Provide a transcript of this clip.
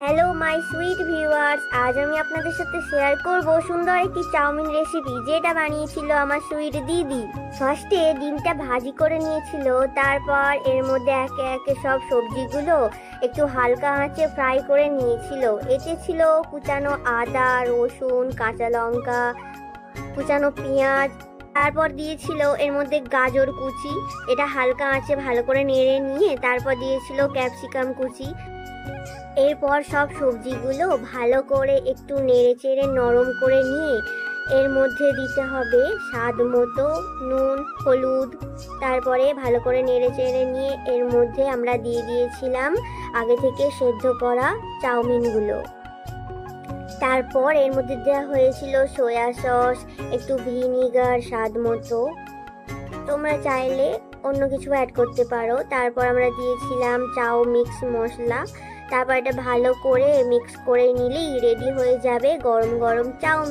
Hello my sweet viewers, আজ আমি আপনাদের সাথে শেয়ার করব সুন্দর একটি চাউমিন রেসিপি যেটা বানিয়েছিল আমার সুইট দিদি। ফার্স্টে ডিমটা ভাজি করে নিয়েছিল, তারপর এর মধ্যে একে একে সব সবজিগুলো একটু হালকা আঁচে ফ্রাই করে নিয়েছিল। এতে ছিল কুচানো আদা, রসুন, কাঁচা লঙ্কা, কুচানো পেঁয়াজ, তারপর দিয়েছিল এর মধ্যে গাজর কুচি। এটা হালকা আঁচে ভালো করে নেড়ে নিয়ে তারপর দিয়েছিল ক্যাপসিকাম কুচি। এরপর সব সবজিগুলো ভালো করে একটু নেড়ে চেড়ে নরম করে নিয়ে এর মধ্যে দিতে হবে স্বাদ মতো নুন, হলুদ। তারপরে ভালো করে নেড়ে চেড়ে নিয়ে এর মধ্যে আমরা দিয়ে দিয়েছিলাম আগে থেকে সেদ্ধ করা চাউমিনগুলো। তারপর এর মধ্যে দেওয়া হয়েছিল সয়া সস, একটু ভিনিগার স্বাদ মতো। তোমরা চাইলে অন্য কিছু অ্যাড করতে পারো। তারপর আমরা দিয়েছিলাম চাউ মিক্স মশলা। তারপর এটা ভালো করে মিক্স করে নিলেই রেডি হয়ে যাবে গরম গরম চাউমিন।